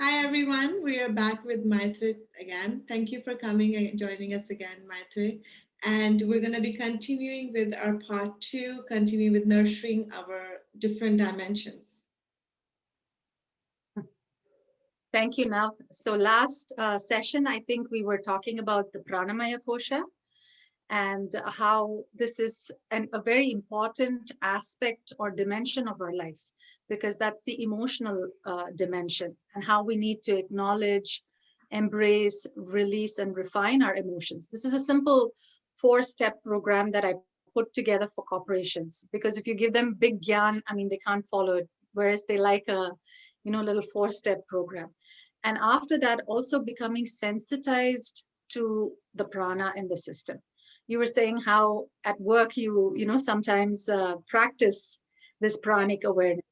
Hi everyone, we are back with Maitreyi again. Thank you for coming and joining us again, Maitreyi. And we're going to be continuing with our part two, continuing with nurturing our different dimensions. Thank you, Nav. So last session, I think we were talking about the Pranamaya Kosha and how this is a very important aspect or dimension of our life, because that's the emotional dimension and how we need to acknowledge, embrace, release, and refine our emotions. This is a simple 4-step program that I put together for corporations, because if you give them big gyan, I mean, they can't follow it, whereas they like a little 4-step program. And after that, also becoming sensitized to the prana in the system. You were saying how at work sometimes practice this pranic awareness.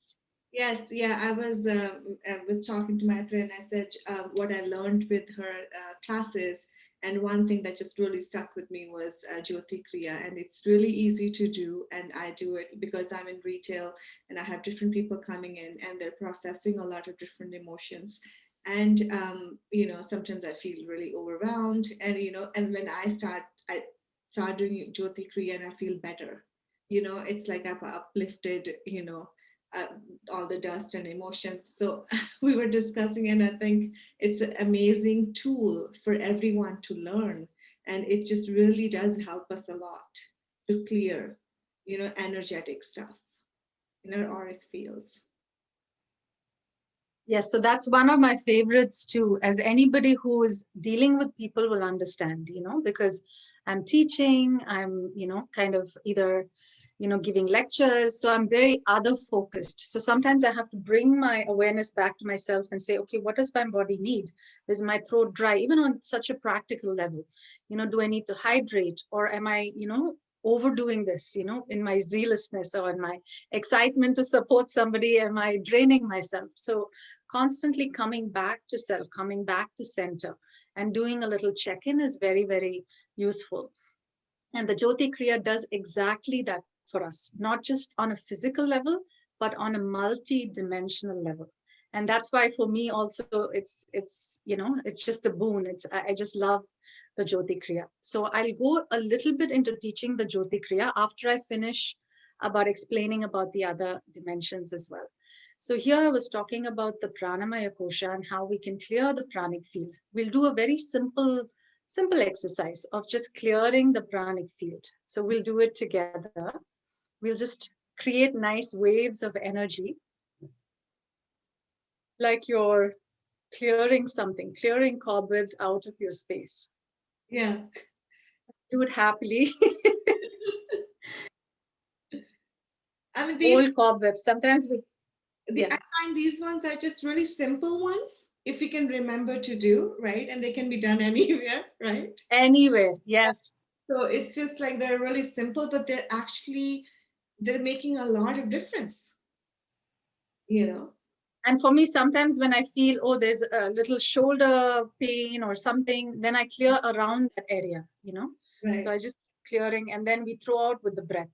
Yes, yeah, I was talking to Maitreyi and I said what I learned with her classes, and one thing that just really stuck with me was Jyoti Kriya, and it's really easy to do, and I do it because I'm in retail and I have different people coming in and they're processing a lot of different emotions, and sometimes I feel really overwhelmed, and and when I start doing Jyoti Kriya and I feel better. It's like I've uplifted, uh, all the dust and emotions. So we were discussing, and I think it's an amazing tool for everyone to learn. And it just really does help us a lot to clear, energetic stuff in our auric fields. Yes, so that's one of my favorites too, as anybody who is dealing with people will understand, because I'm teaching, I'm, kind of either, giving lectures. So I'm very other focused. So sometimes I have to bring my awareness back to myself and say, okay, what does my body need? Is my throat dry? Even on such a practical level, do I need to hydrate, or am I, overdoing this, in my zealousness or in my excitement to support somebody? Am I draining myself? So constantly coming back to self, coming back to center, and doing a little check-in is very, very useful. And the Jyoti Kriya does exactly that for us, not just on a physical level, but on a multi-dimensional level. And that's why for me also it's just a boon. I just love the Jyoti Kriya. So I'll go a little bit into teaching the Jyoti Kriya after I finish about explaining about the other dimensions as well. So here I was talking about the Pranamaya Kosha and how we can clear the pranic field. We'll do a very simple exercise of just clearing the pranic field. So we'll do it together. We'll just create nice waves of energy, like you're clearing something, clearing cobwebs out of your space. Yeah. Do it happily. I mean, Old cobwebs. Sometimes we, I yeah, find these ones are just really simple ones if we can remember to do, right? And they can be done anywhere, right? anywhere. Yes. So it's just like they're really simple, but they're making a lot of difference, you know. And for me, sometimes when I feel, oh, there's a little shoulder pain or something, then I clear around that area. So Right. I just clearing, and then we throw out with the breath.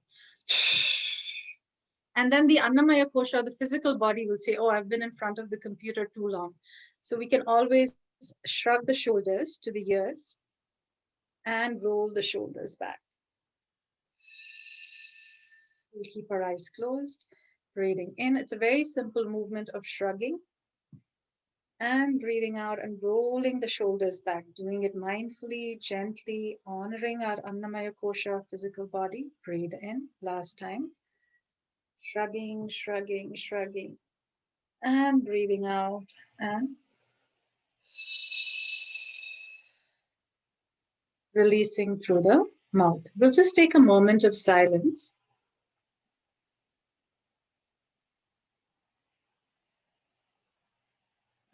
And then the Annamaya Kosha, the physical body, will say, oh, I've been in front of the computer too long. So we can always shrug the shoulders to the ears and roll the shoulders back. We'll keep our eyes closed, breathing in. It's a very simple movement of shrugging and breathing out and rolling the shoulders back, doing it mindfully, gently, honoring our Annamaya Kosha physical body. Breathe in, last time. Shrugging, shrugging, shrugging, and breathing out and releasing through the mouth. We'll just take a moment of silence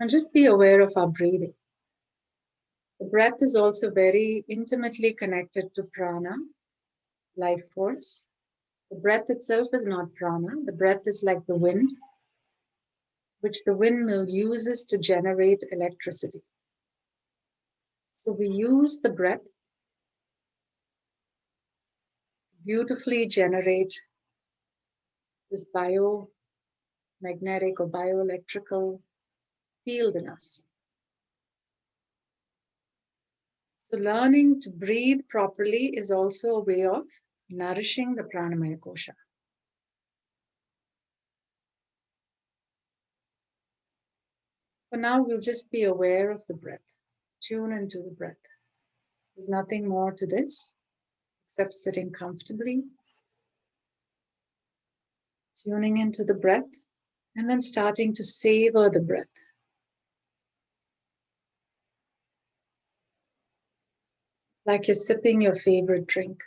and just be aware of our breathing. The breath is also very intimately connected to prana, life force. The breath itself is not prana. The breath is like the wind, which the windmill uses to generate electricity. So we use the breath to beautifully generate this biomagnetic or bioelectrical field in us. So, learning to breathe properly is also a way of nourishing the pranamaya kosha. For now, we'll just be aware of the breath, tune into the breath. There's nothing more to this except sitting comfortably, tuning into the breath, and then starting to savor the breath. Like you're sipping your favorite drink.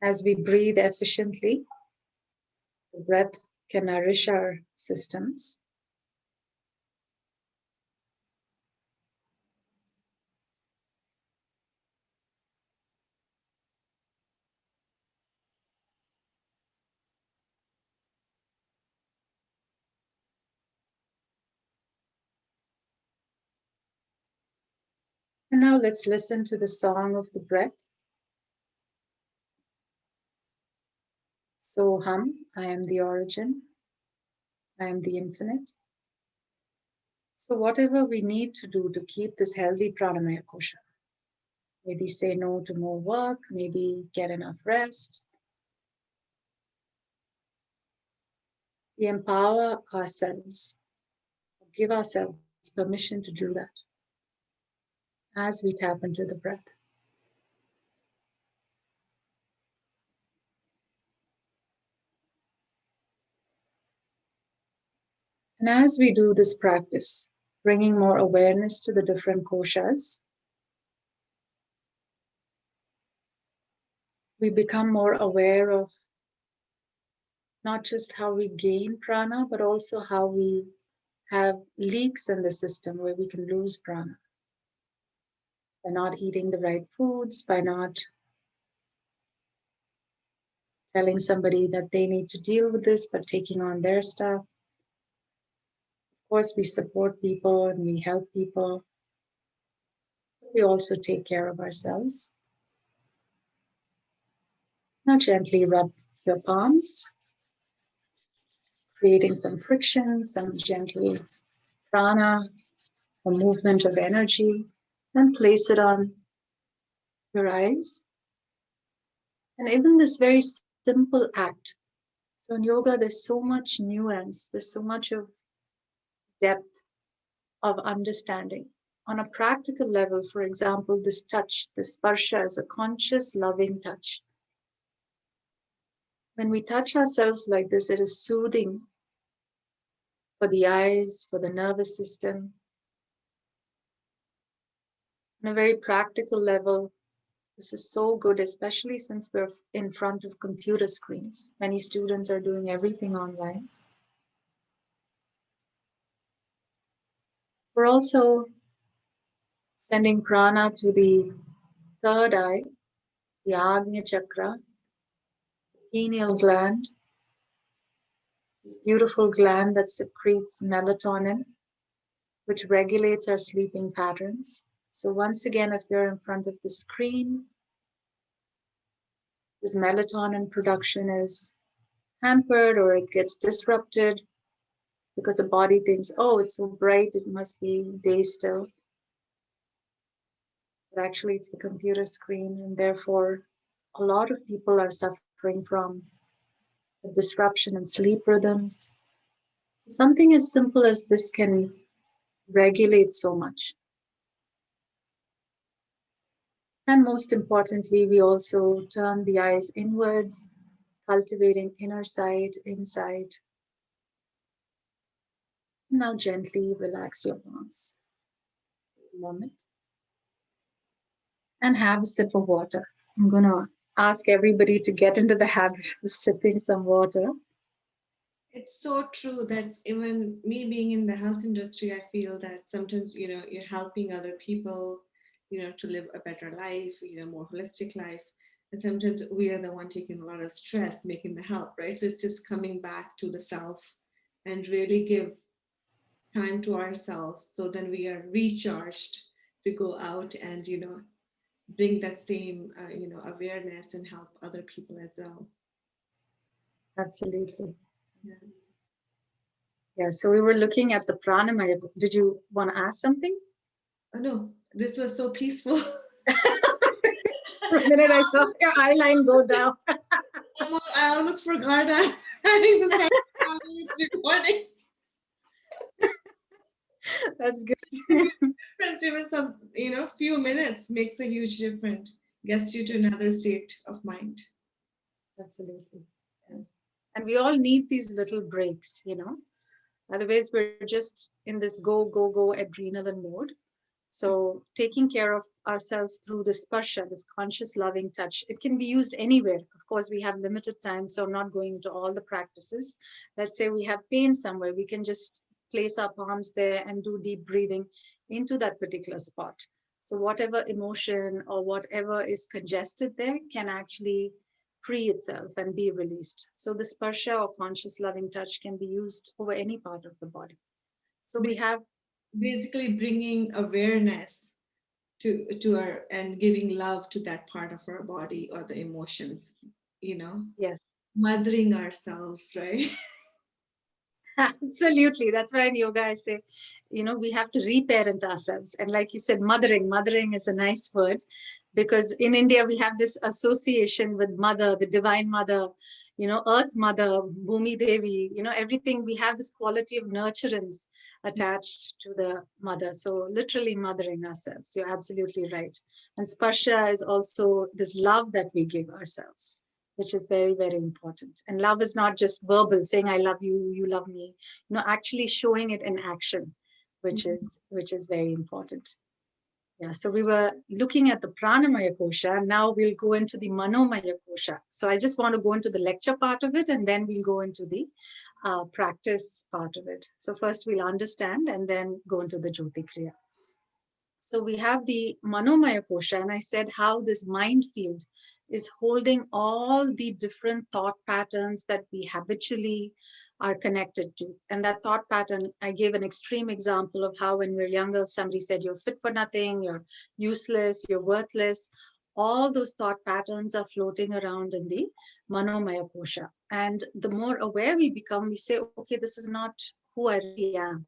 As we breathe efficiently, the breath can nourish our systems. And now let's listen to the song of the breath. Soham, I am the origin, I am the infinite. So, whatever we need to do to keep this healthy pranamaya kosha, maybe say no to more work, maybe get enough rest. We empower ourselves, give ourselves permission to do that as we tap into the breath. And as we do this practice, bringing more awareness to the different koshas, we become more aware of not just how we gain prana, but also how we have leaks in the system where we can lose prana by not eating the right foods, by not telling somebody that they need to deal with this, but taking on their stuff. Of course, we support people and we help people. We also take care of ourselves. Now, gently rub your palms, creating some friction, some gentle prana, a movement of energy, and place it on your eyes. And even this very simple act. So in yoga, there's so much nuance, there's so much of depth of understanding. On a practical level, for example, this touch, this sparsha is a conscious, loving touch. When we touch ourselves like this, it is soothing for the eyes, for the nervous system. On a very practical level, this is so good, especially since we're in front of computer screens. Many students are doing everything online. We're also sending prana to the third eye, the Agnya chakra, pineal gland, this beautiful gland that secretes melatonin, which regulates our sleeping patterns. So once again, if you're in front of the screen, this melatonin production is hampered or it gets disrupted because the body thinks, oh, it's so bright, it must be day still. But actually, it's the computer screen, and therefore, a lot of people are suffering from a disruption in sleep rhythms. So something as simple as this can regulate so much. And most importantly, we also turn the eyes inwards, cultivating inner sight, insight. Now gently relax your palms. A moment. And have a sip of water. I'm going to ask everybody to get into the habit of sipping some water. It's so true that even me being in the health industry, I feel that sometimes, you're helping other people, to live a better life, more holistic life. And sometimes we are the one taking a lot of stress, making the help, right? So it's just coming back to the self and really give time to ourselves. So then we are recharged to go out and, bring that same, awareness and help other people as well. Absolutely. Yeah. Yeah. So we were looking at the pranamaya. Did you want to ask something? Oh no, this was so peaceful. The minute I saw your eyeline go down. I almost forgot I'm having the second while it's recording. That's good. Difference, even some, few minutes makes a huge difference. Gets you to another state of mind. Absolutely. Yes. And we all need these little breaks, you know. Otherwise, we're just in this go, go, go adrenaline mode. So, taking care of ourselves through the sparsha, this conscious loving touch, it can be used anywhere. Of course, we have limited time, so I'm not going into all the practices. Let's say we have pain somewhere, we can just place our palms there and do deep breathing into that particular spot. So, whatever emotion or whatever is congested there can actually free itself and be released. So, the sparsha or conscious loving touch can be used over any part of the body. So, we have, Basically bringing awareness to our and giving love to that part of our body or the emotions, you know, yes. mothering ourselves, right? Absolutely. That's why in yoga I say, you know, we have to reparent ourselves. And like you said, mothering is a nice word because in India we have this association with mother, the divine mother, you know, earth mother, Bhumi Devi, you know, everything. We have this quality of nurturance attached to the mother. So literally mothering ourselves. You're absolutely right. And sparsha is also this love that we give ourselves, which is very, very important. And love is not just verbal, saying I love you, you love me, you know, actually showing it in action, which is very important. Yeah, so we were looking at the pranamaya kosha. Now we'll go into the manomaya kosha. So I just want to go into the lecture part of it, and then we'll go into the practice part of it. So first we'll understand and then go into the jyoti kriya. So we have the Manomaya Kosha, and I said how this mind field is holding all the different thought patterns that we habitually are connected to. And that thought pattern, I gave an extreme example of how when we're younger, if somebody said you're fit for nothing, you're useless, you're worthless, all those thought patterns are floating around in the Manomaya Kosha. And the more aware we become, we say, okay, this is not who I really am.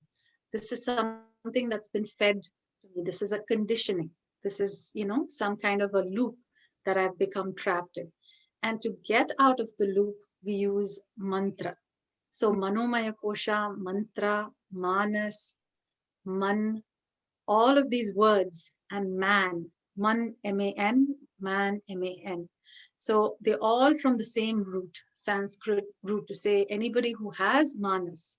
This is something that's been fed to me. This is a conditioning. This is, you know, some kind of a loop that I've become trapped in. And to get out of the loop, we use mantra. So Manomaya Kosha, mantra, manas, man, all of these words, and man, man, M-A-N, man, M-A-N. So they're all from the same root, Sanskrit root, to say anybody who has manas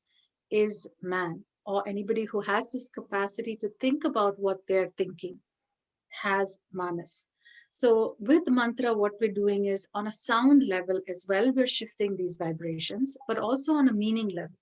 is man, or anybody who has this capacity to think about what they're thinking has manas. So with mantra, what we're doing is on a sound level as well, we're shifting these vibrations, but also on a meaning level.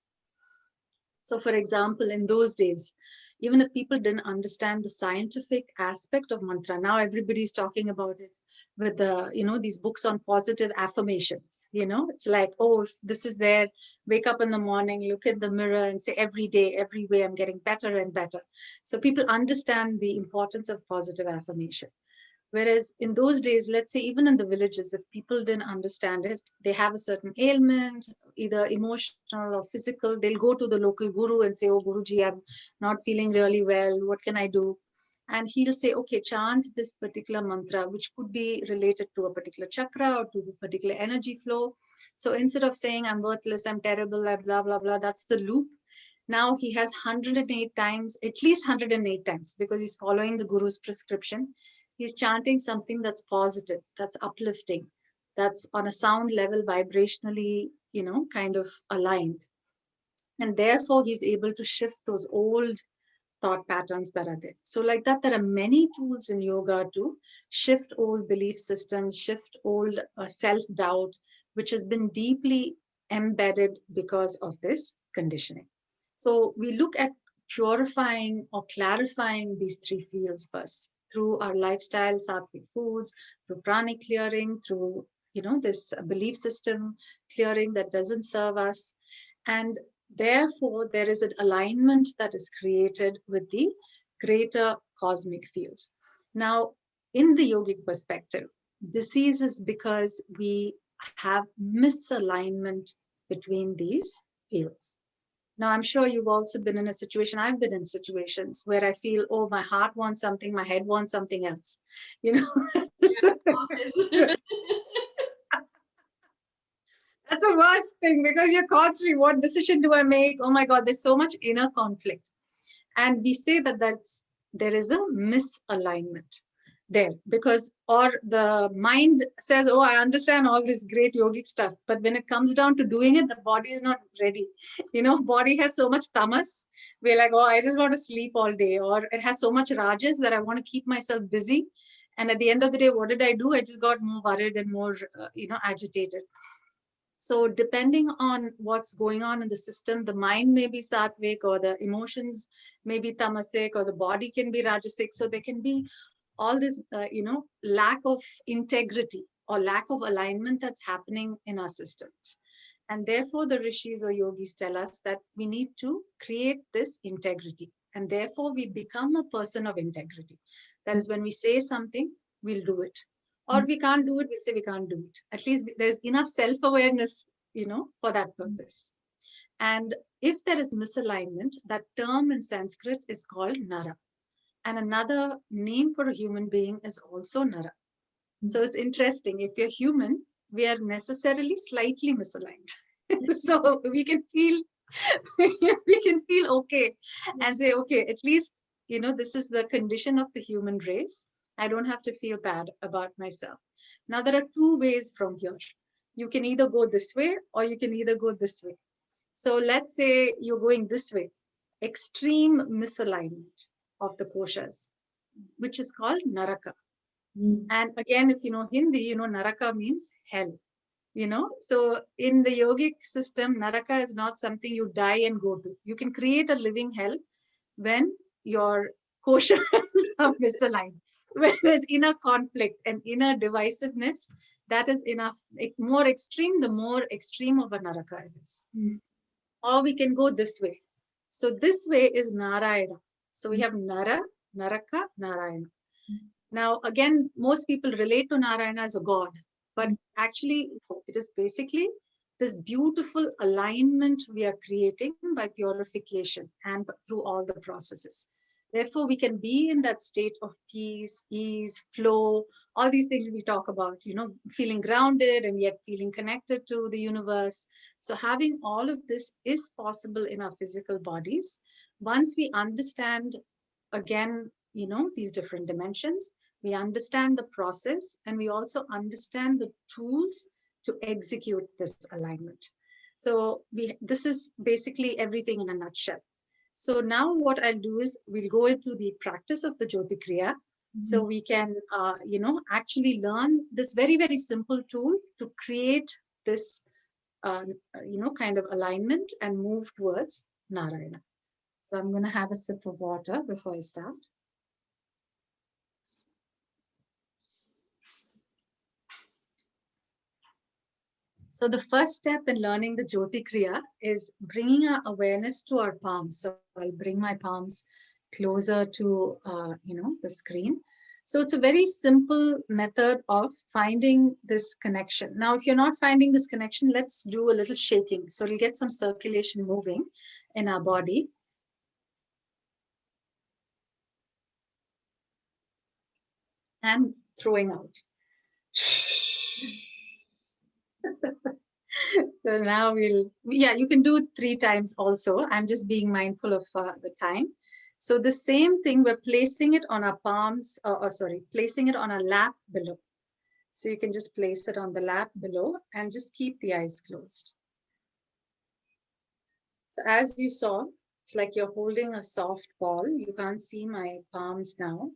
So, for example, in those days, even if people didn't understand the scientific aspect of mantra, now everybody's talking about it with the, you know, these books on positive affirmations. You know, it's like, oh, if this is there, wake up in the morning, look in the mirror and say, every day, every way, I'm getting better and better. So people understand the importance of positive affirmation. Whereas in those days, let's say even in the villages, if people didn't understand it, they have a certain ailment, either emotional or physical, they'll go to the local guru and say, oh, Guruji, I'm not feeling really well. What can I do? And he'll say, okay, chant this particular mantra, which could be related to a particular chakra or to a particular energy flow. So instead of saying, I'm worthless, I'm terrible, blah, blah, blah, that's the loop. Now he has 108 times, at least 108 times, because he's following the guru's prescription. He's chanting something that's positive, that's uplifting, that's on a sound level, vibrationally, you know, kind of aligned. And therefore, he's able to shift those old thought patterns that are there. So, like that, there are many tools in yoga to shift old belief systems, shift old self doubt, which has been deeply embedded because of this conditioning. So, we look at purifying or clarifying these three fields first through our lifestyle, sattvic foods, through pranic clearing, through, you know, this belief system clearing that doesn't serve us. And therefore, there is an alignment that is created with the greater cosmic fields. Now, in the yogic perspective, disease is because we have misalignment between these fields. Now, I'm sure you've also been in a situation, I've been in situations where I feel, oh, my heart wants something, my head wants something else, you know. So, Always. that's the worst thing, because you're constantly, what decision do I make? Oh my God, there's so much inner conflict. And we say that there is a misalignment there, because, or the mind says, oh, I understand all this great yogic stuff, but when it comes down to doing it, the body is not ready. Body has so much tamas. We're like, oh, I just want to sleep all day. Or it has so much rajas that I want to keep myself busy. And at the end of the day, what did I do? I just got more worried and more agitated. So depending on what's going on in the system, the mind may be sattvic, or the emotions may be tamasic, or the body can be rajasic. So there can be all this, lack of integrity or lack of alignment that's happening in our systems. And therefore, the rishis or yogis tell us that we need to create this integrity. And therefore, we become a person of integrity. That is, when we say something, we'll do it. Or we can't do it, we'll say we can't do it. At least there's enough self-awareness, for that purpose. And if there is misalignment, that term in Sanskrit is called nara. And another name for a human being is also nara. So it's interesting. If you're human, we are necessarily slightly misaligned. So we can feel we can feel okay and say, okay, at least, this is the condition of the human race. I don't have to feel bad about myself. Now, there are two ways from here. You can either go this way or you can either go this way. So let's say you're going this way, extreme misalignment of the koshas, which is called naraka. And again, if you know Hindi, naraka means hell. So in the yogic system, naraka is not something you die and go to. You can create a living hell when your koshas are misaligned, when there's inner conflict and inner divisiveness. That is enough. More extreme, the more extreme of a naraka it is. Or we can go this way. So this way is Narayana. So we have Nara, Naraka, Narayana. Now, again, most people relate to Narayana as a god, but actually, it is basically this beautiful alignment we are creating by purification and through all the processes. Therefore, we can be in that state of peace, ease, flow, all these things we talk about, feeling grounded and yet feeling connected to the universe. So having all of this is possible in our physical bodies once we understand, again, these different dimensions. We understand the process, and we also understand the tools to execute this alignment. So this is basically everything in a nutshell. So now what I'll do is we'll go into the practice of the Jyoti Kriya. So we can, actually learn this very, very simple tool to create this, kind of alignment and move towards Narayana. So I'm going to have a sip of water before I start. So the first step in learning the Jyoti Kriya is bringing our awareness to our palms. So I'll bring my palms closer to, the screen. So it's a very simple method of finding this connection. Now, if you're not finding this connection, let's do a little shaking. So we'll get some circulation moving in our body. And throwing out. So now you can do it 3 times also. I'm just being mindful of the time. So the same thing, we're placing it on our palms, placing it on our lap below. So you can just place it on the lap below and just keep the eyes closed. So as you saw, it's like you're holding a soft ball. You can't see my palms now.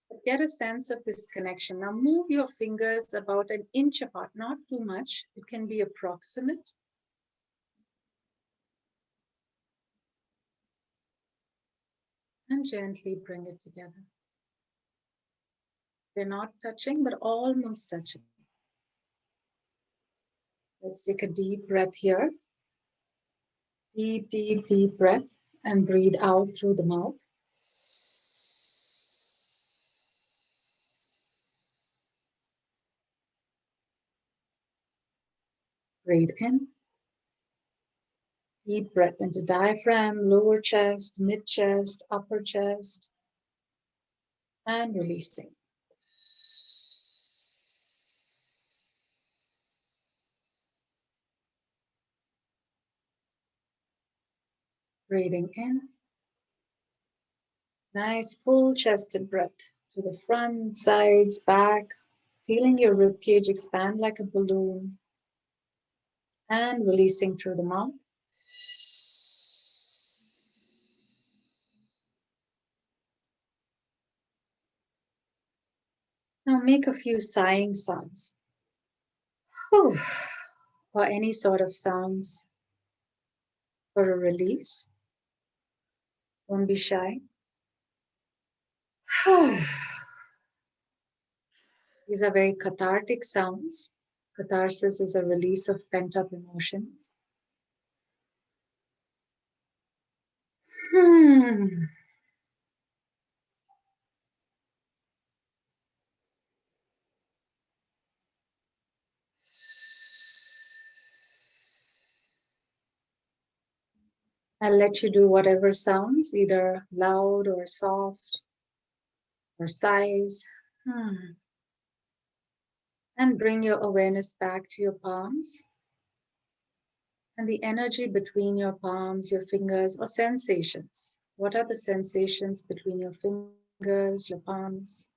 But get a sense of this connection. Now move your fingers about an inch apart, not too much. It can be approximate. And gently bring it together. They're not touching, but almost touching. Let's take a deep breath here. Deep, deep, deep breath, and breathe out through the mouth. Breathe in. Deep breath into diaphragm, lower chest, mid chest, upper chest, and releasing. Breathing in. Nice full chested breath to the front, sides, back, feeling your ribcage expand like a balloon, and releasing through the mouth. Now make a few sighing sounds. Whew. Or any sort of sounds for a release. Don't be shy. These are very cathartic sounds. Catharsis is a release of pent-up emotions. I'll let you do whatever sounds, either loud or soft or sighs. And bring your awareness back to your palms and the energy between your palms, your fingers, or sensations. What are the sensations between your fingers, your palms?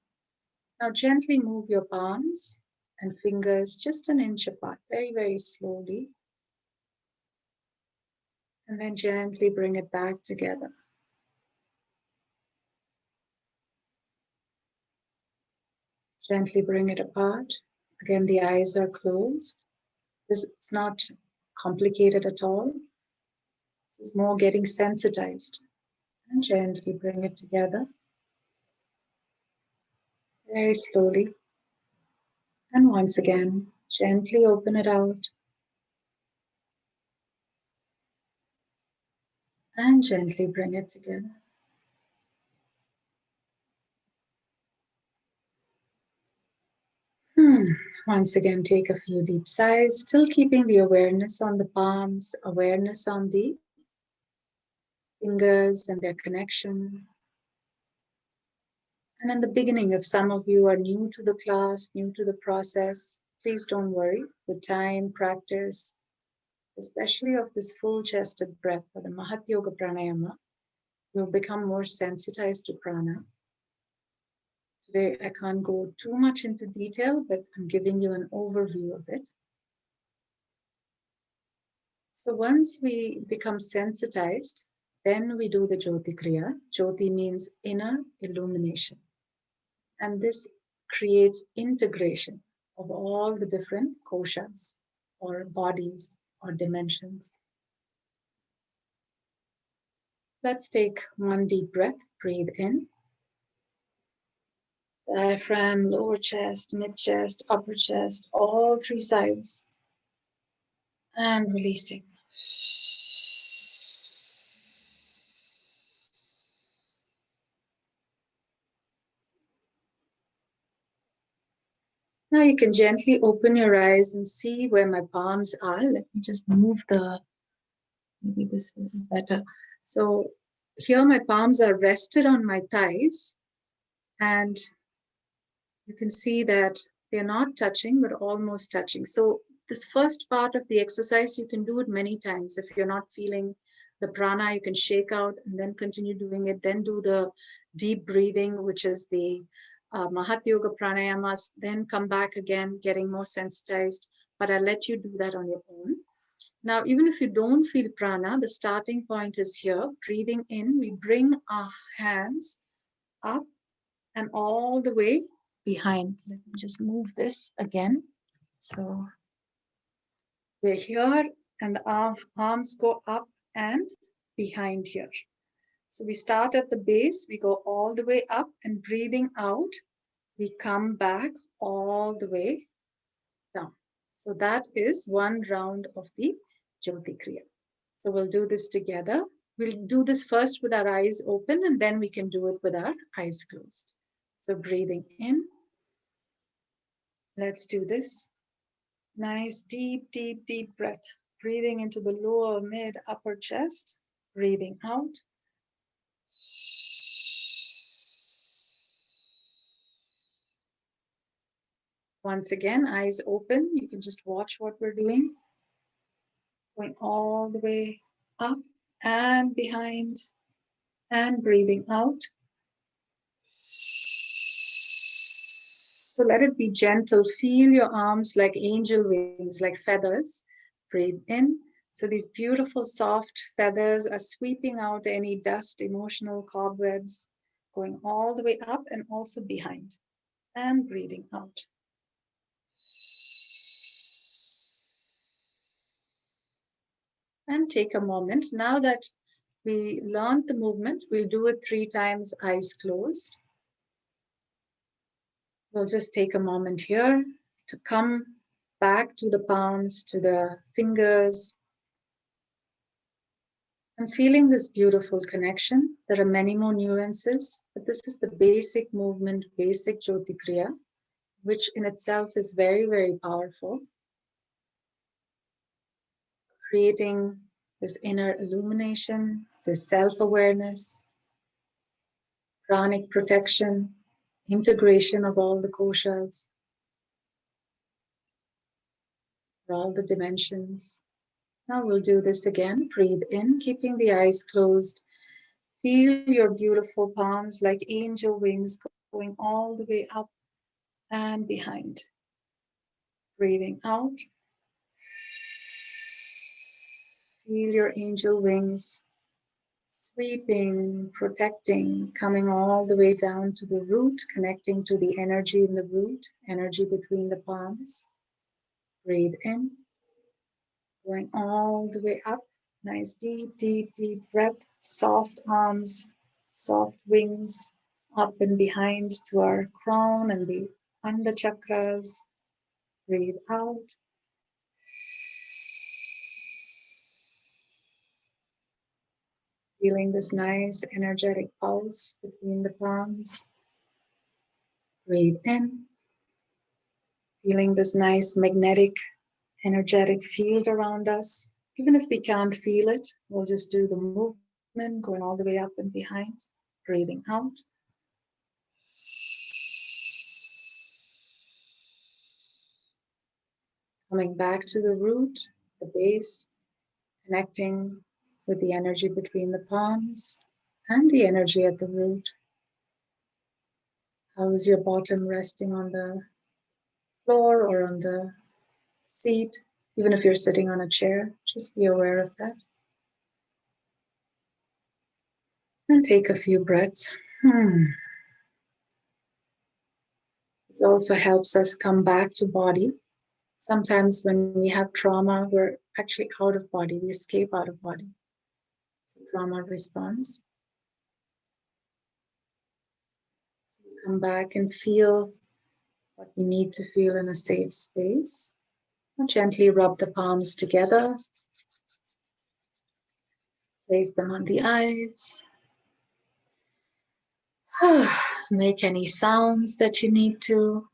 Now gently move your palms and fingers just an inch apart, very, very slowly. And then gently bring it back together. Gently bring it apart. Again, the eyes are closed. This is not complicated at all. This is more getting sensitized. And gently bring it together. Very slowly. And once again, gently open it out. And gently bring it together. Once again, take a few deep sighs, still keeping the awareness on the palms, awareness on the fingers and their connection. And in the beginning, if some of you are new to the class, new to the process, please don't worry. With time, practice, especially of this full chested breath for the Mahat Yoga Pranayama, you'll become more sensitized to prana. Today, I can't go too much into detail, but I'm giving you an overview of it. So once we become sensitized, then we do the Jyoti Kriya. Jyoti means inner illumination. And this creates integration of all the different koshas or bodies or dimensions. Let's take one deep breath. Breathe in. Diaphragm, lower chest, mid chest, upper chest, all three sides. And releasing. Now you can gently open your eyes and see where my palms are. Let me just move maybe this will be better. So here my palms are rested on my thighs, and you can see that they're not touching, but almost touching. So this first part of the exercise, you can do it many times. If you're not feeling the prana, you can shake out and then continue doing it. Then do the deep breathing, which is the Mahat Yoga pranayamas. Then come back again, getting more sensitized. But I'll let you do that on your own. Now, even if you don't feel prana, the starting point is here. Breathing in, we bring our hands up and all the way behind. Let me just move this again. So we're here and our arms go up and behind here. So we start at the base, we go all the way up, and breathing out, we come back all the way down. So that is one round of the Jyoti Kriya. So we'll do this together. We'll do this first with our eyes open, and then we can do it with our eyes closed. So breathing in. Let's do this. Nice, deep, deep, deep breath. Breathing into the lower, mid, upper chest. Breathing out. Once again, eyes open. You can just watch what we're doing. Going all the way up and behind and breathing out. So let it be gentle. Feel your arms like angel wings, like feathers. Breathe in. So these beautiful soft feathers are sweeping out any dust, emotional cobwebs, going all the way up and also behind. And breathing out. And take a moment. Now that we learned the movement, we'll do it 3 times, eyes closed. We'll just take a moment here to come back to the palms, to the fingers, and feeling this beautiful connection. There are many more nuances, but this is the basic movement, basic Jyoti Kriya, which in itself is very, very powerful, creating this inner illumination, this self-awareness, pranic protection, integration of all the koshas, all the dimensions. Now we'll do this again. Breathe in, keeping the eyes closed. Feel your beautiful palms like angel wings going all the way up and behind. Breathing out. Feel your angel wings sweeping, protecting, coming all the way down to the root, connecting to the energy in the root, energy between the palms. Breathe in, going all the way up. Nice deep, deep, deep breath. Soft arms, soft wings up and behind to our crown and the under chakras. Breathe out. Feeling this nice energetic pulse between the palms. Breathe in. Feeling this nice magnetic, energetic field around us. Even if we can't feel it, we'll just do the movement going all the way up and behind. Breathing out. Coming back to the root, the base, connecting with the energy between the palms and the energy at the root. How is your bottom resting on the floor or on the seat? Even if you're sitting on a chair, just be aware of that. And take a few breaths. This also helps us come back to body. Sometimes when we have trauma, we're actually out of body. We escape out of body. It's a trauma response. So we come back and feel what we need to feel in a safe space. And gently rub the palms together. Place them on the eyes. Make any sounds that you need to.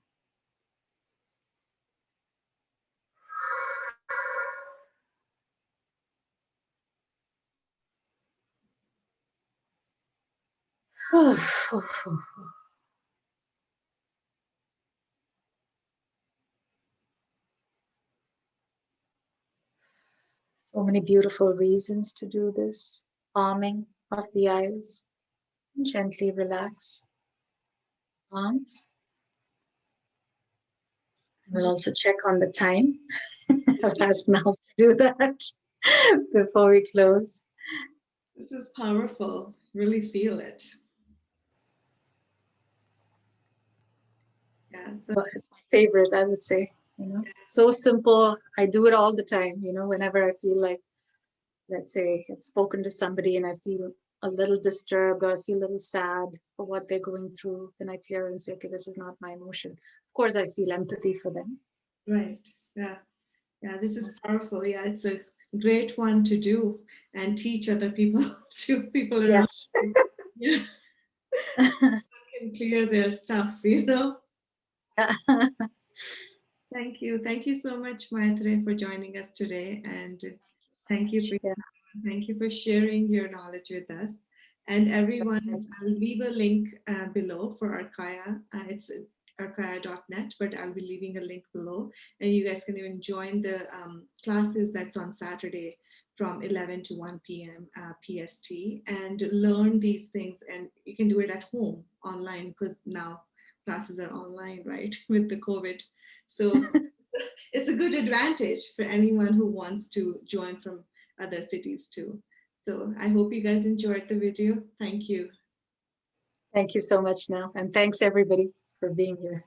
So many beautiful reasons to do this. Palming of the eyes. Gently relax palms. We'll also check on the time. I'll ask now to do that before we close. This is powerful. Really feel it. Yeah. So It's my favorite, I would say. So simple. I do it all the time. Whenever I feel like, let's say, I've spoken to somebody and I feel a little disturbed or I feel a little sad for what they're going through, then I clear and say, okay, this is not my emotion. Of course, I feel empathy for them. right. Yeah. Yeah. This is powerful. Yeah. It's a great one to do and teach other people to people around. Yes. Yeah. Can clear their stuff. Thank you. Thank you so much, Maitreyi, for joining us today. And thank you for Yeah. thank you for sharing your knowledge with us. And everyone, I'll leave a link below for Archaya. It's archaya.net, but I'll be leaving a link below. And you guys can even join the classes that's on Saturday from 11 to 1 p.m. PST and learn these things. And you can do it at home online because now classes are online, right, with the COVID. So it's a good advantage for anyone who wants to join from other cities too. So I hope you guys enjoyed the video. Thank you. Thank you so much now. And thanks everybody for being here.